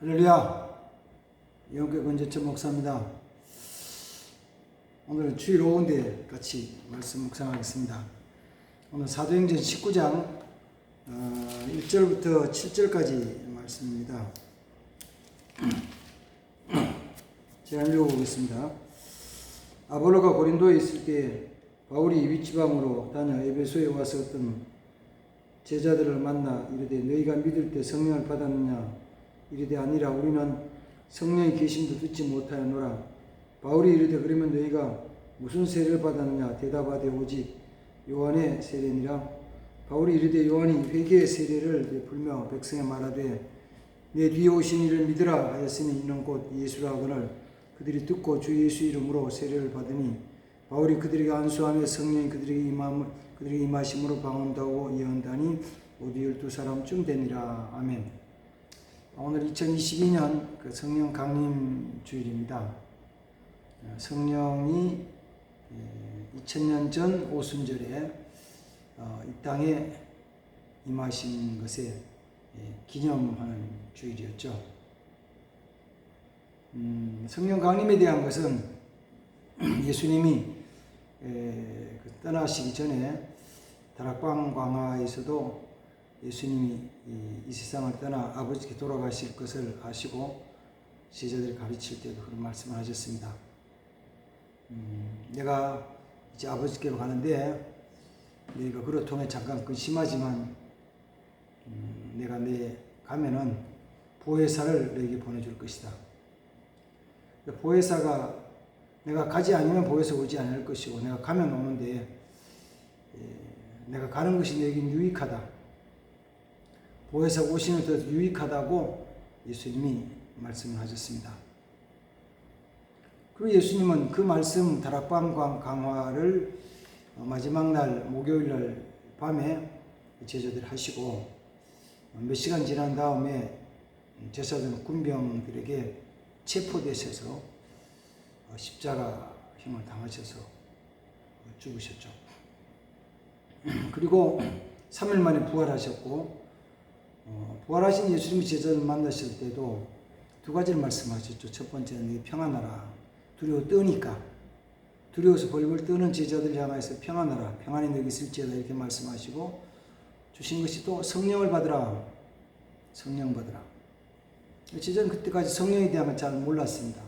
할렐루야. 영계 권재천 목사입니다. 오늘은 주일 오후인데 같이 말씀 묵상하겠습니다. 오늘 사도행전 19장 1절부터 7절까지 말씀입니다. 제가 읽어보겠습니다. 아볼로가 고린도에 있을 때 바울이 윗지방으로 다녀 에베소에 와서 어떤 제자들을 만나 이르되 너희가 믿을 때 성령을 받았느냐? 이르되 아니라 우리는 성령의 계심도 듣지 못하였노라. 바울이 이르되 그러면 너희가 무슨 세례를 받았느냐? 대답하되 오직 요한의 세례니라. 바울이 이르되 요한이 회개의 세례를 베풀며 백성에 말하되 내 뒤에 오신 이를 믿으라 하였으니 이는 곧 예수라 하거늘 그들이 듣고 주 예수 이름으로 세례를 받으니 바울이 그들에게 안수하며 성령이 그들에게 임하심으로 방언다고 예언다니 모두 12사람쯤 되니라. 아멘. 오늘 2022년 성령 강림 주일입니다. 성령이 2000년 전 오순절에 이 땅에 임하신 것에 기념하는 주일이었죠. 성령 강림에 대한 것은 예수님이 떠나시기 전에 다락방 광화에서도 예수님이 이 세상을 떠나 아버지께 돌아가실 것을 아시고 제자들을 가르칠 때도 그런 말씀을 하셨습니다. 내가 이제 아버지께로 가는데 너희가 그로 통해 잠깐 근심하지만 내가 가면은 보혜사를 너에게 보내줄 것이다. 보혜사가 내가 가지 않으면 보혜사 오지 않을 것이고 내가 가면 오는데 내가 가는 것이 너에게 유익하다. 보혜사가 오시는 더 유익하다고 예수님이 말씀을 하셨습니다. 그리고 예수님은 그 말씀 다락방 강화를 마지막 날 목요일 날 밤에 제자들 하시고 몇 시간 지난 다음에 제사장 군병들에게 체포되셔서 십자가형을 당하셔서 죽으셨죠. 그리고 3일 만에 부활하셨고 부활하신 예수님이 제자를 만나실 때도 두 가지를 말씀하셨죠. 첫 번째는 너희 평안하라. 두려워 떠니까 두려워서 벌벌 떠는 제자들 향해서 평안하라. 평안이 너희 있을지어다 이렇게 말씀하시고 주신 것이 또 성령을 받으라. 성령 받으라. 제자는 그때까지 성령에 대한 건 잘 몰랐습니다.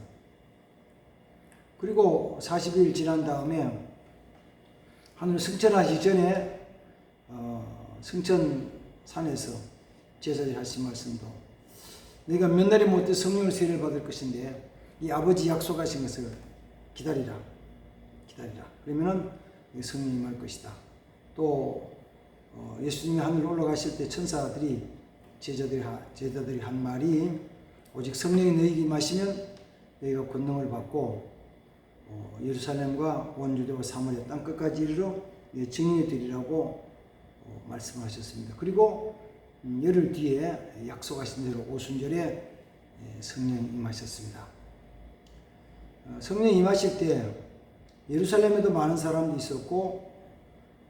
그리고 40일 지난 다음에 하늘 승천하시기 전에 승천산에서 제자들이 하신 말씀도 너희가 몇 날이 못해 성령의 세례를 받을 것인데 이 아버지 약속하신 것을 기다리라. 그러면은 성령이 임할 것이다. 또 예수님이 하늘로 올라가실 때 천사들이 제자들이 한 말이 오직 성령이 너희에게 임하시면 너희가 권능을 받고 예루살렘과 온 유대와 사마리아 땅 끝까지 이르러 증인이 되리라고 말씀하셨습니다. 그리고 열흘 뒤에 약속하신 대로 오순절에 성령이 임하셨습니다. 성령이 임하실 때 예루살렘에도 많은 사람도 있었고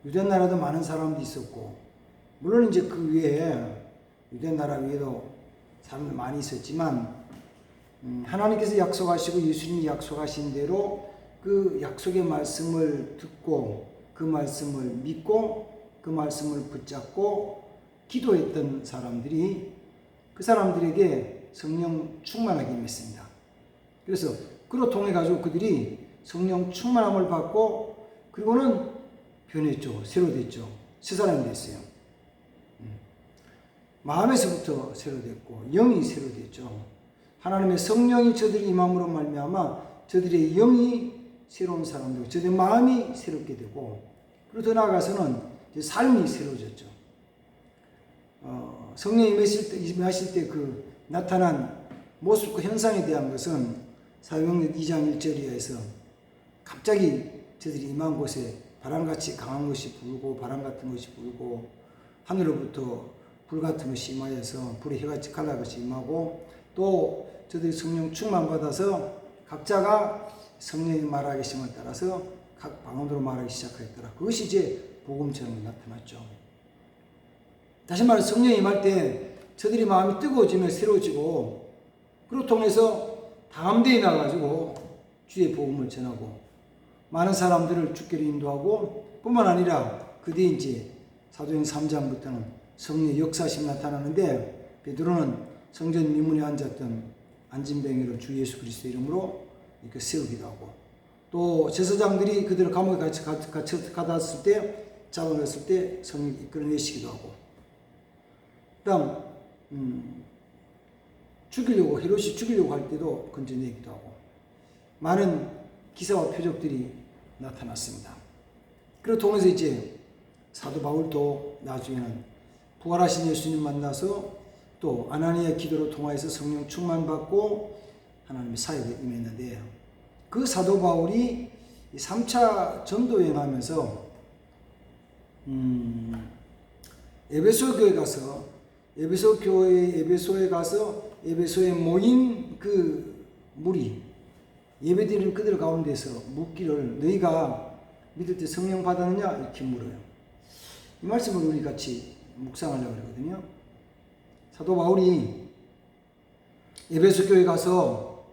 유대 나라도 많은 사람도 있었고 물론 이제 그 위에 유대 나라 위에도 사람들 많이 있었지만 하나님께서 약속하시고 예수님이 약속하신 대로 그 약속의 말씀을 듣고 그 말씀을 믿고 그 말씀을 붙잡고 기도했던 사람들이 그 사람들에게 성령 충만하게 임했습니다. 그래서 그로 통해 가지고 그들이 성령 충만함을 받고 그리고는 변했죠. 새로 됐죠. 새 사람이 됐어요. 마음에서부터 새로 됐고 영이 새로 됐죠. 하나님의 성령이 저들이 임함으로 말미암아 저들의 영이 새로운 사람들, 저들의 마음이 새롭게 되고 그리고 더 나아가서는 삶이 새로워졌죠. 성령이 임하실 때 그 나타난 모습과 현상에 대한 것은 사도행전 2장 1절에서 갑자기 저들이 임한 곳에 바람같이 강한 것이 불고 바람 같은 것이 불고 하늘로부터 불 같은 것이 임하여서 불이 해같이 갈라같이 임하고 또 저들이 성령 충만 받아서 각자가 성령이 말하기 심을 따라서 각 방언으로 말하기 시작하였더라. 그것이 이제 복음처럼 나타났죠. 다시 말해 성령이 임할 때 저들이 마음이 뜨거워지며 새로워지고 그로 통해서 다함대에 나가지고 주의 복음을 전하고 많은 사람들을 주께로 인도하고 뿐만 아니라 그 뒤에 이제 사도행 3장부터는 성령의 역사심이 나타나는데 베드로는 성전 미문에 앉았던 안진뱅이를 주 예수 그리스도 이름으로 이렇게 세우기도 하고 또 제사장들이 그들을 감옥에 가뒀을 때 잡아냈을 때 성령이 이끌어내시기도 하고 그 다음 죽이려고 헤롯이 죽이려고 할 때도 건져내기도 하고 많은 기사와 표적들이 나타났습니다. 그를 통해서 이제 사도 바울도 나중에는 부활하신 예수님 만나서 또 아나니아의 기도로 통하여서 성령 충만받고 하나님의 사역에 임했는데 그 사도 바울이 3차 전도 여행하면서 에베소 교회에 가서 에베소에 모인 그 무리 예배드리는 그들 가운데서 묻기를 너희가 믿을 때 성령 받았느냐 이렇게 물어요. 이 말씀을 우리 같이 묵상하려고 그러거든요. 사도 바울이 에베소 교회 가서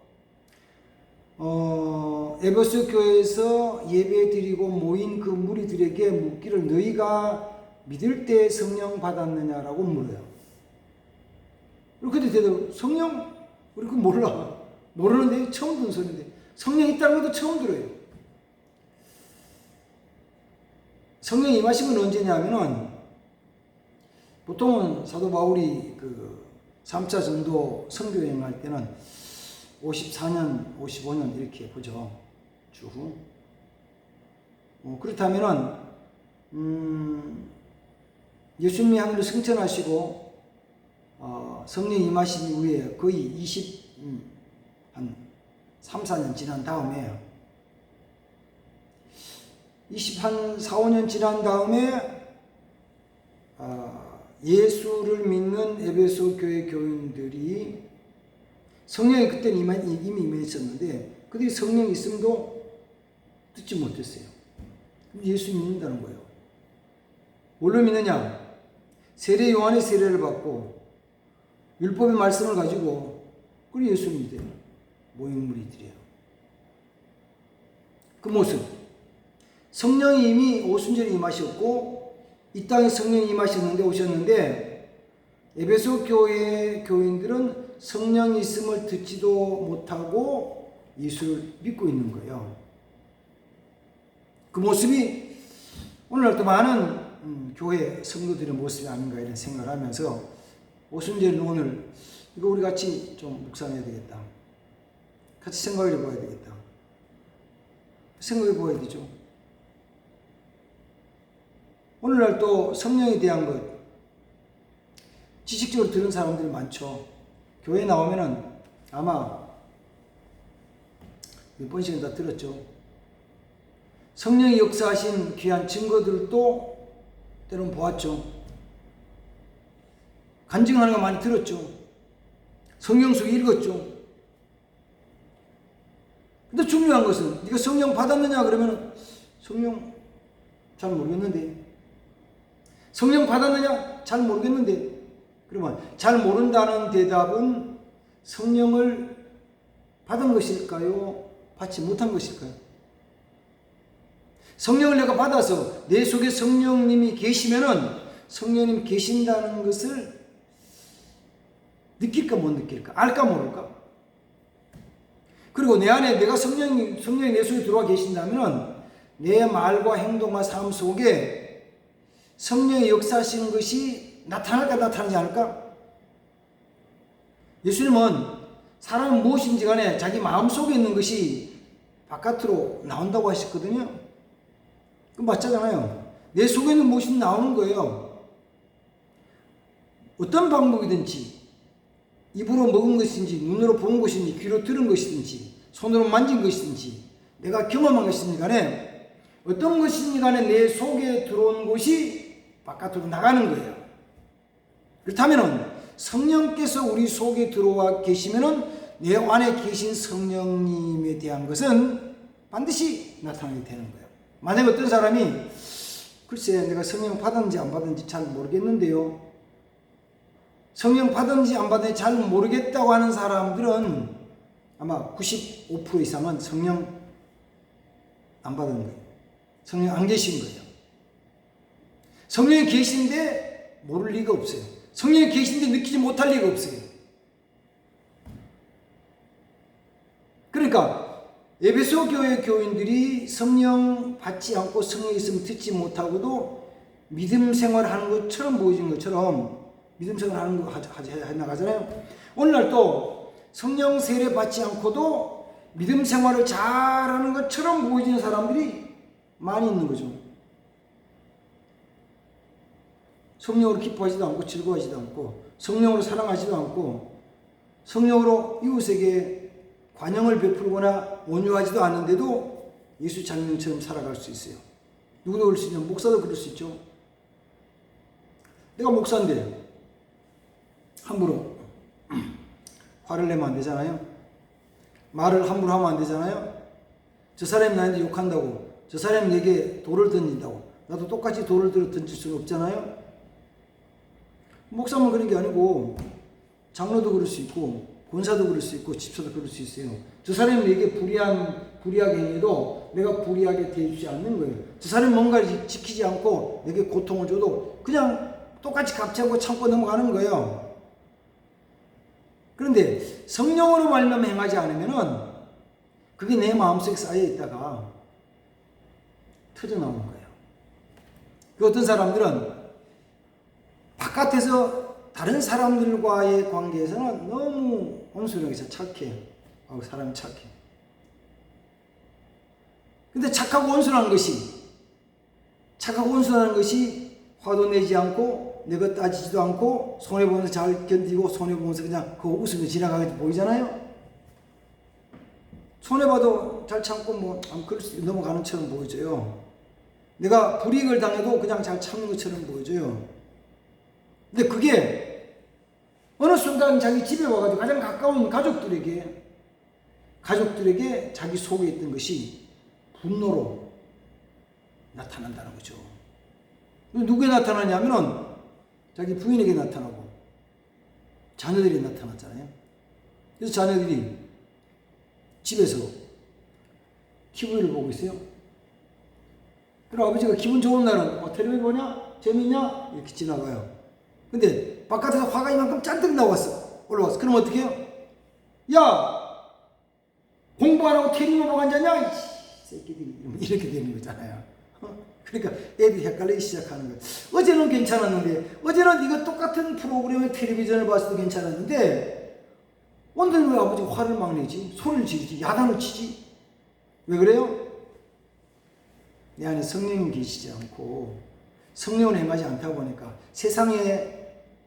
에베소 교회에서 예배드리고 모인 그 무리들에게 묻기를 너희가 믿을 때 성령 받았느냐라고 물어요. 그런데 대답 성령 우리 그거 몰라. 모르는데 처음 듣는 소리인데 성령 있다는 것도 처음 들어요. 성령 임하심은 언제냐면은 보통은 사도 바울이 그 3차 전도 선교 여행할 때는 54년, 55년 이렇게 보죠. 주후. 그렇다면은 예수님이 하늘을 승천하시고 성령 임하신 이후에 거의 한 3, 4년 지난 다음에 4, 5년 지난 다음에 예수를 믿는 에베소 교회 교인들이 성령이 그때는 이미 임했었는데 그들이 성령이 있음도 듣지 못했어요. 예수 믿는다는 거예요. 뭘로 믿느냐? 세례 요한의 세례를 받고 율법의 말씀을 가지고 그리고 예수 믿어요. 모인 무리들이에요. 그 모습. 성령이 이미 오순절에 임하셨고 이 땅에 성령이 오셨는데 에베소 교회 교인들은 성령이 있음을 듣지도 못하고 예수를 믿고 있는 거예요. 그 모습이 오늘날도 많은 교회 성도들의 모습이 아닌가 이런 생각을 하면서 오순절은 오늘 이거 우리 같이 좀 묵상해야 되겠다. 같이 생각해 봐야 되겠다. 생각해 봐야 되죠. 오늘날 또 성령에 대한 것 지식적으로 들은 사람들이 많죠. 교회에 나오면은 아마 몇 번씩은 다 들었죠. 성령이 역사하신 귀한 증거들도 때론 보았죠. 간증하는 거 많이 들었죠. 성경 속 읽었죠. 근데 중요한 것은 네가 성령 받았느냐 그러면 성령 잘 모르겠는데 성령 받았느냐 잘 모르겠는데 그러면 잘 모른다는 대답은 성령을 받은 것일까요? 받지 못한 것일까요? 성령을 내가 받아서 내 속에 성령님이 계시면은 성령님 계신다는 것을 느낄까 못 느낄까? 알까 모를까? 그리고 내 안에 내가 성령이 내 속에 들어와 계신다면은 내 말과 행동과 삶 속에 성령의 역사하시는 것이 나타날까 나타나지 않을까? 예수님은 사람은 무엇인지 간에 자기 마음속에 있는 것이 바깥으로 나온다고 하셨거든요. 그건 맞잖아요. 내 속에 있는 무엇이 나오는 거예요. 어떤 방법이든지 입으로 먹은 것인지 눈으로 본 것인지 귀로 들은 것이든지 손으로 만진 것이든지 내가 경험한 것인지 간에 어떤 것인지 간에 내 속에 들어온 것이 바깥으로 나가는 거예요. 그렇다면 성령께서 우리 속에 들어와 계시면 내 안에 계신 성령님에 대한 것은 반드시 나타나게 되는 거예요. 만약에 어떤 사람이 글쎄 내가 성령 받았는지 안 받았는지 잘 모르겠는데요. 성령 받은지 안 받은지 잘 모르겠다고 하는 사람들은 아마 95% 이상은 성령 안 받은 거예요. 성령 안 계신 거예요. 성령이 계신데 모를 리가 없어요. 성령이 계신데 느끼지 못할 리가 없어요. 그러니까 에베소 교회 교인들이 성령 받지 않고 성령이 있으면 듣지 못하고도 믿음 생활하는 것처럼 보여진 것처럼 믿음 생활하는 거 해나가잖아요. 오늘날 또 성령 세례 받지 않고도 믿음 생활을 잘하는 것처럼 보여지는 사람들이 많이 있는 거죠. 성령으로 기뻐하지도 않고 즐거워하지도 않고 성령으로 사랑하지도 않고 성령으로 이웃에게 관용을 베풀거나 온유하지도 않는데도 예수 장면처럼 살아갈 수 있어요. 누구도 그럴 수 있냐? 목사도 그럴 수 있죠. 내가 목사인데 함부로 화를 내면 안 되잖아요. 말을 함부로 하면 안 되잖아요. 저 사람이 나한테 욕한다고, 저 사람이 내게 돌을 던진다고 나도 똑같이 돌을 던질 수는 없잖아요. 목사만 그런 게 아니고 장로도 그럴 수 있고 권사도 그럴 수 있고 집사도 그럴 수 있어요. 저 사람이 내게 불의하게 행해도 내가 불의하게 대해주지 않는 거예요. 저 사람이 뭔가를 지키지 않고 내게 고통을 줘도 그냥 똑같이 갚지 참고 넘어가는 거예요. 그런데 성령으로 말미암아 행하지 않으면은 그게 내 마음속에 쌓여 있다가 터져 나오는 거예요. 그 어떤 사람들은 바깥에서 다른 사람들과의 관계에서는 너무 온순하게 착해. 사람이 착해. 근데 착하고 온순한 것이 화도 내지 않고 내 것 따지지도 않고 손해보면서 잘 견디고 손해보면서 그냥 그거 웃으며 지나가게 보이잖아요. 손해봐도 잘 참고 뭐 그럴 수 넘어가는 것처럼 보여져요. 내가 불이익을 당해도 그냥 잘 참는 것처럼 보여져요. 근데 그게 어느 순간 자기 집에 와가지고 가장 가까운 가족들에게 자기 속에 있던 것이 분노로 나타난다는 거죠. 누구에 나타나냐면은 자기 부인에게 나타나고 자녀들이 나타났잖아요. 그래서 자녀들이 집에서 TV를 보고 있어요. 그리고 아버지가 기분 좋은 날은 텔레비 보냐? 재밌냐? 이렇게 지나가요. 근데 바깥에서 화가 이만큼 잔뜩 올라왔어. 그럼 어떻게 해요? 야! 공부 안 하고 텔레비만 보고 앉았냐? 이 새끼들이. 이렇게 되는 거잖아요. 그러니까 애들이 헷갈리기 시작하는 거예요. 어제는 괜찮았는데, 어제는 이거 똑같은 프로그램의 텔레비전을 봤을 때 괜찮았는데, 오늘은 왜 아버지가 화를 막 내지? 소리를 지르지? 야단을 치지? 왜 그래요? 내 안에 성령이 계시지 않고 성령을 행하지 않다 보니까 세상에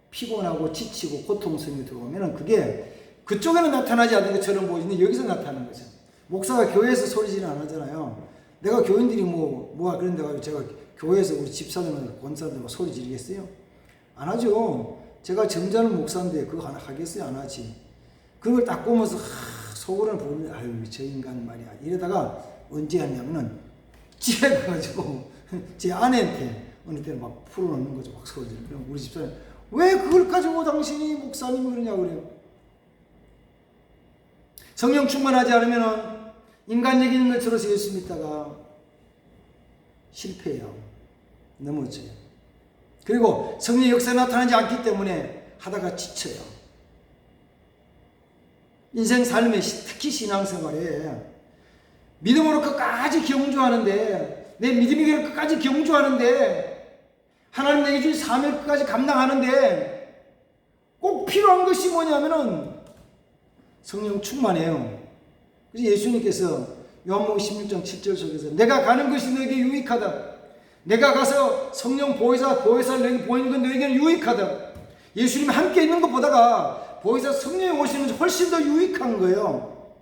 피곤하고 지치고 고통스러움이 들어오면 그게 그쪽에는 나타나지 않는 것처럼 보이는데 여기서 나타나는 거죠. 목사가 교회에서 소리지는 안 하잖아요. 내가 교인들이 뭐가 그런데 제가 교회에서 우리 집사들은 권사들 소리 지르겠어요? 안 하죠. 제가 점잖은 목사인데 그거 하겠어요? 안 하지. 그걸 딱 보면서 속으로는 보면 아유 저 인간 말이야 이러다가 언제 하냐면은 집에 가가지고 제 아내한테 어느 때는 막 풀어놓는 거죠. 막 소리 지르고. 그럼 우리 집사님 왜 그걸 가지고 당신이 목사님이 그러냐고 그래요. 성령 충만하지 않으면은 인간적인 것으로서 예수 믿다가 실패해요. 넘어져요. 그리고 성령의 역사가 나타나지 않기 때문에 하다가 지쳐요. 인생 삶에 특히 신앙생활에 믿음으로 끝까지 경주하는데 내 믿음의 길을 끝까지 경주하는데 하나님 내게 주신 사명을 끝까지 감당하는데 꼭 필요한 것이 뭐냐면은 성령 충만해요. 그래서 예수님께서 요한복음 16장 7절 속에서 내가 가는 것이 너에게 유익하다. 내가 가서 성령 보혜사를 너에게 보이는 건 너에게는 유익하다. 예수님이 함께 있는 것보다가 보혜사 성령이 오시는 것이 훨씬 더 유익한 거예요.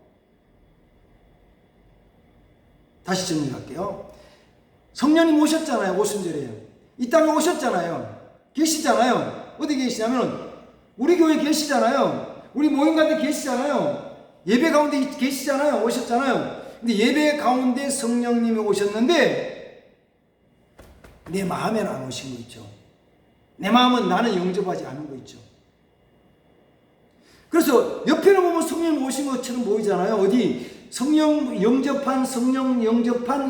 다시 정리할게요. 성령님 오셨잖아요. 오순절에. 이 땅에 오셨잖아요. 계시잖아요. 어디 계시냐면 우리 교회에 계시잖아요. 우리 모임 가운데 계시잖아요. 예배 가운데 계시잖아요. 오셨잖아요. 근데 예배 가운데 성령님이 오셨는데 내 마음에는 안 오신 거 있죠. 내 마음은 나는 영접하지 않은 거 있죠. 그래서 옆에는 보면 성령 오신 것처럼 보이잖아요. 어디 성령 영접한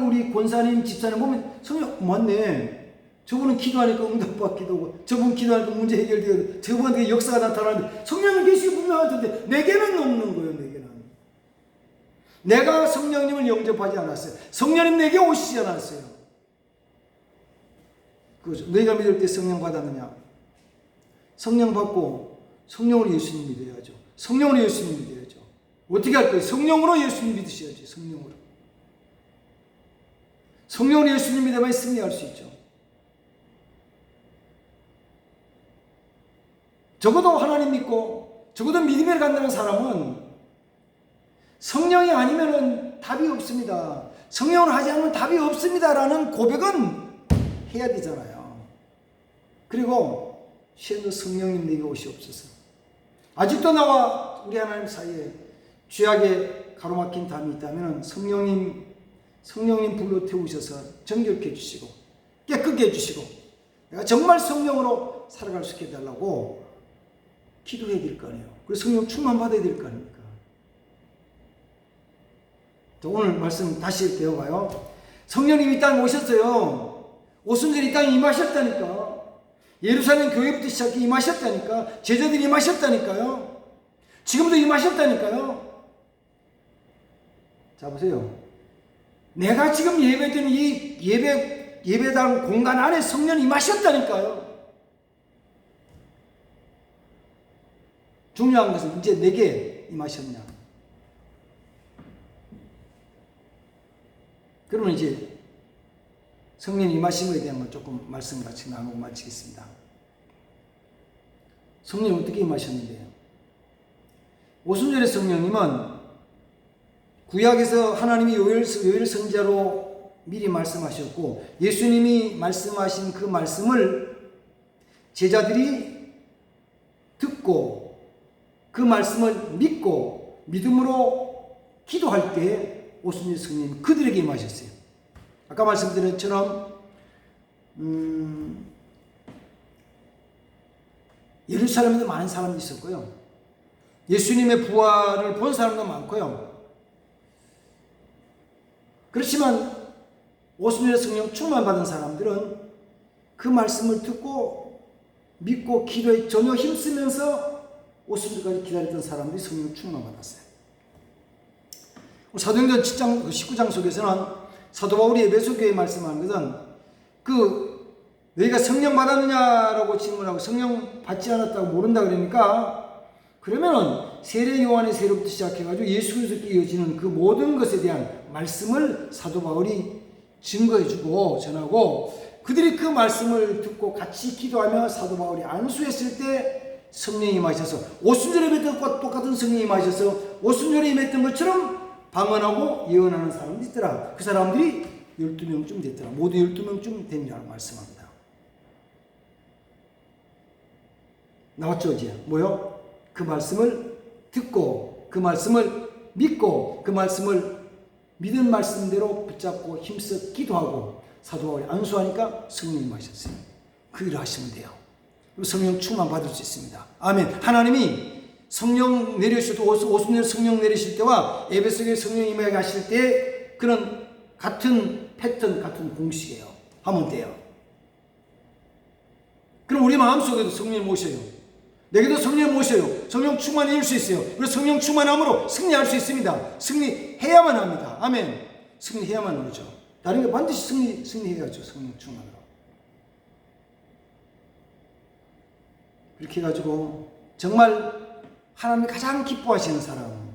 우리 권사님, 집사님 보면 성령 맞네. 저분은 기도하니까 응답받기도 하고, 저분 기도하니까 문제 해결되고, 저분한테 역사가 나타나는데 성령은 계시고 분명하던데 내게는 없는 거예요. 내게는. 내가 성령님을 영접하지 않았어요. 성령님 내게 오시지 않았어요. 그렇죠. 너희가 믿을 때 성령 받았느냐? 성령 받고 성령으로 예수님 믿어야죠. 성령으로 예수님 믿어야죠. 어떻게 할 거예요? 성령으로 예수님 믿으셔야죠. 성령으로. 성령으로 예수님 믿어야만 승리할 수 있죠. 적어도 하나님 믿고 적어도 믿음을 갖는 사람은 성령이 아니면 답이 없습니다. 성령을 하지 않으면 답이 없습니다라는 고백은 해야 되잖아요. 그리고 시에도 성령님 내게 오시옵소서. 아직도 나와 우리 하나님 사이에 죄악에 가로막힌 담이 있다면 성령님 불러 태우셔서 정결케 해주시고 깨끗게 해주시고 내가 정말 성령으로 살아갈 수 있게 해달라고 기도해야 될 거 아니에요. 그래서 성령 충만 받아야 될 거 아닙니까? 오늘 말씀 다시 배워봐요. 성령님이 이 땅에 오셨어요. 오순절 이 땅에 임하셨다니까. 예루살렘 교회부터 시작해 임하셨다니까. 제자들이 임하셨다니까요. 지금도 임하셨다니까요. 자 보세요. 내가 지금 예배드리는 이 예배당 공간 안에 성령이 임하셨다니까요. 중요한 것은 이제 내게 임하셨냐. 그러면 이제 성령이 임하신 것에 대한 걸 조금 말씀 같이 나누고 마치겠습니다. 성령이 어떻게 임하셨는데요? 오순절의 성령님은 구약에서 하나님이 요엘 선지자로 미리 말씀하셨고 예수님이 말씀하신 그 말씀을 제자들이 듣고 그 말씀을 믿고 믿음으로 기도할 때 오순절 성령님 그들에게 임하셨어요. 아까 말씀드린 것처럼 예루살렘에도 많은 사람이 있었고요. 예수님의 부활을 본 사람도 많고요. 그렇지만 오순절 성령 충만 받은 사람들은 그 말씀을 듣고 믿고 기도에 전혀 힘쓰면서 오순절까지 기다렸던 사람들이 성령 충만 받았어요. 사도행전 19장 속에서는 사도 바울이 에베소 교회에 말씀하는 것은 너희가 성령 받았느냐라고 질문하고 성령 받지 않았다고 모른다 그러니까 그러면은 세례 요한의 세례부터 시작해가지고 예수 그리스도께 이어지는 그 모든 것에 대한 말씀을 사도 바울이 증거해주고 전하고 그들이 그 말씀을 듣고 같이 기도하며 사도 바울이 안수했을 때 성령이 임하셔서 오순절에 임했던 것과 똑같은 성령이 임하셔서 오순절에 임했던 것처럼 방언하고 예언하는 사람들이 있더라. 그 사람들이 12명쯤 됐더라. 모두 12명쯤 됩니다라고 말씀합니다. 나왔죠 이제? 뭐요? 그 말씀을 듣고 그 말씀을 믿고 그 말씀을 믿은 말씀대로 붙잡고 힘써 기도하고 사도 바울이 안수하니까 성령이 임하셨어요. 그 일을 하시면 돼요. 성령 충만 받을 수 있습니다. 아멘. 하나님이 성령 내리실 때 오순절 성령 내리실 때와 에베소교회 성령 임하게 하실 때 그런 같은 패턴 같은 공식이에요. 하면 돼요. 그럼 우리 마음속에도 성령이 모셔요. 내게도 성령 모셔요. 성령 충만해질 수 있어요. 그래서 성령 충만함으로 승리할 수 있습니다. 승리해야만 합니다. 아멘. 승리해야만 하죠. 다른 게 반드시 승리해야죠. 성령 충만으로. 그렇게 해가지고 정말 하나님이 가장 기뻐하시는 사람,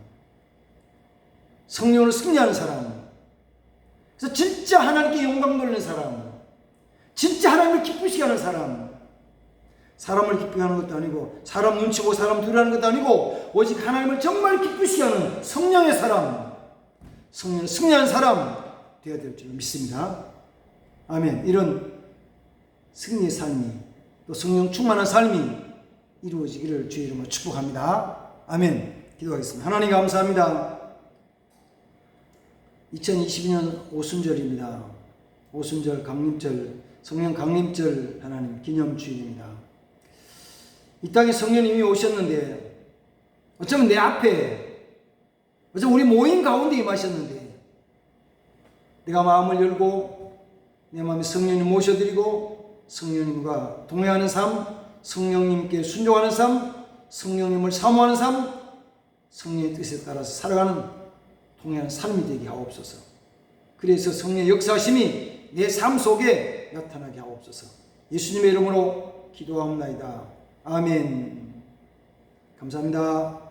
성령으로 승리하는 사람, 그래서 진짜 하나님께 영광 돌리는 사람, 진짜 하나님을 기쁘시게 하는 사람, 사람을 기쁘게 하는 것도 아니고 사람 눈치 보고 사람 두려워하는 것도 아니고 오직 하나님을 정말 기쁘시게 하는 성령의 사람, 성령을 승리하는 사람 되어야 될 줄 믿습니다. 아멘. 이런 승리의 삶이 또 성령 충만한 삶이 이루어지기를 주의 이름으로 축복합니다. 아멘. 기도하겠습니다. 하나님 감사합니다. 2022년 오순절입니다. 오순절 강림절, 성령 강림절 하나님 기념주일입니다. 이 땅에 성령님이 오셨는데 어쩌면 내 앞에, 어쩌면 우리 모임 가운데 임하셨는데 내가 마음을 열고 내 마음에 성령님 모셔드리고 성령님과 동행하는 삶, 성령님께 순종하는 삶, 성령님을 사모하는 삶, 성령의 뜻에 따라서 살아가는 동행하는 삶이 되게 하옵소서. 그래서 성령의 역사하심이 내 삶 속에 나타나게 하옵소서. 예수님의 이름으로 기도하옵나이다. 아멘. 감사합니다.